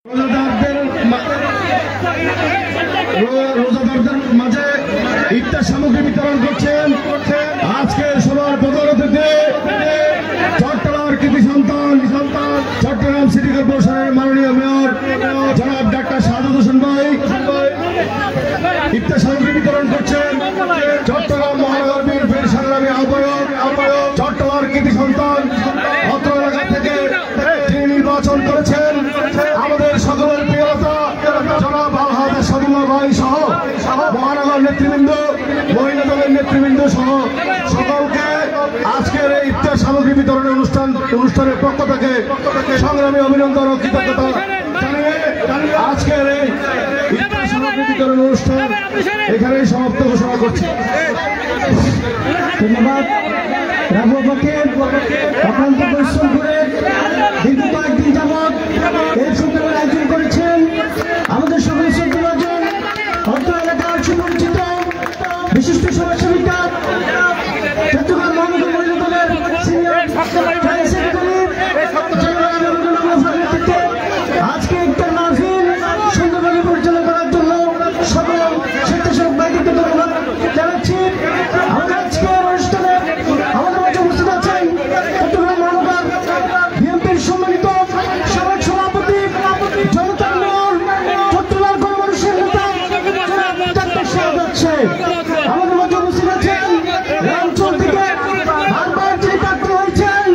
রোজাদারদের মাঝে ইফতার সামগ্রী বিতরণ করছেন আজকে সবার প্রধান অতিথি চট্টগ্রামের কৃতি সন্তান চট্টগ্রাম সিটি কর্পোরেশনের মাননীয় মেয়র জনাব ডাক্তার সাদত হোসেন ভাই ইফতার সামগ্রী বিতরণ করছেন। চট্টগ্রাম মহানগর বিএনপির সংগ্রামী আহ্বায়ক চট্টগ্রামের কৃতি সন্তান অত্র এলাকা থেকে তিনি নির্বাচন করেছেন আমাদের সকলের প্রিয়তা জনাব আলহাজ সাদুল্লাহ ভাই সহ মহানগর নেতৃবৃন্দ, মহিলা দলের নেতৃবৃন্দ সহ সকলকে আজকের এই ইফতার সামগ্রী বিতরণের অনুষ্ঠানের পক্ষ থেকে সংগ্রামী অভিনন্দন ও কৃতজ্ঞতা জানিয়ে আজকের এই ইফতার সামগ্রী বিতরণ অনুষ্ঠান এখানেই সমাপ্ত ঘোষণা করছি। ধন্যবাদ। রাবু বকের অক্লান্ত পরিশ্রম করে দীর্ঘ কয়েকদিন যাবৎ এই প্রোগ্রামের আয়োজন করেছেন আমাদের সকল শ্রদ্ধাভাজন অত্র এলাকার সুপরিচিত বিশিষ্ট সমাজসেবিকা চট্টগ্রাম মহানগর মহিলা দলের সিনিয়র সেক্রেটারি আজকে ইফতার মাহফিল সুন্দরভাবে পরিচালনা করার জন্য সকল স্বেচ্ছাসেবক ভাইদেরকে ধন্যবাদ জানাচ্ছি। আমাদের আজকের অনুষ্ঠানে আমাদের মাঝে উপস্থিত আছেন চট্টগ্রাম মহানগর বিএনপির সম্মানিত সাবেক সভাপতি জনতার মেয়র চট্টগ্রাম গণমানুষের নেতা ডাক্তার শাহাদাত সাহেব। আমাদের মাঝে উপস্থিত আছেন এই অঞ্চল থেকে বারবার যিনি প্রার্থী হয়েছেন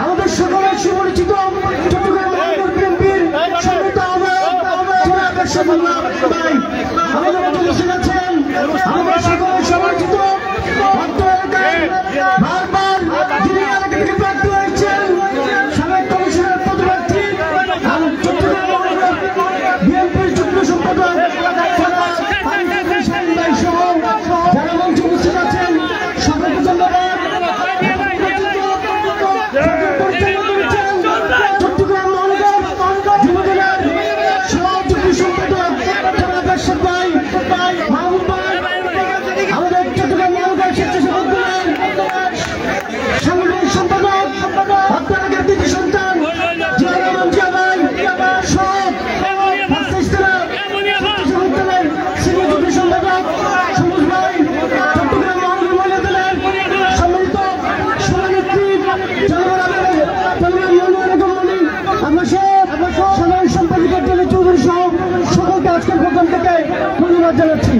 আমাদের সকলের সুপরিচিত চট্টগ্রাম মহানগর বিএনপির সম্মানিত আহ্বায়ক জনাব সাদুল্লাহ ভাই। আমাদের মাঝে উপস্থিত আছেন আমাদের সকলের সুপরিচিত বারবার যিনি এলাকা থেকে প্রার্থী হয়েছেন সাবেক কমিশনের পদপ্রার্থী চট্টগ্রাম মহানগর বিএনপির যুগ্ম সম্পাদক সহ যারা মঞ্চে উপস্থিত আছেন সকলকে ধন্যবাদ। চট্টগ্রাম মহানগর যুবদলের সহযোগী সম্পাদক জনাব এরশাদ ভাই, মাহবুব ভাই, আমাদের চট্টগ্রাম মহানগর স্বেচ্ছাসেবক দলের সাংগঠনিক সম্পাদক আপনাদের কৃতি সন্তান জিয়া রহমান জিয়া ভাই সহ স্বেচ্ছাসেবক দলের সিনিয়র যুগ্ম সম্পাদক সবুজ ভাই, চট্টগ্রাম মহানগর মহিলা দলের সম্মানিত সভানেত্রী আমরা সাধারণ সম্পাদিকা দলের চৌধুরী সহ সকলকে আজকের প্রোগ্রাম থেকে ধন্যবাদ জানাচ্ছি।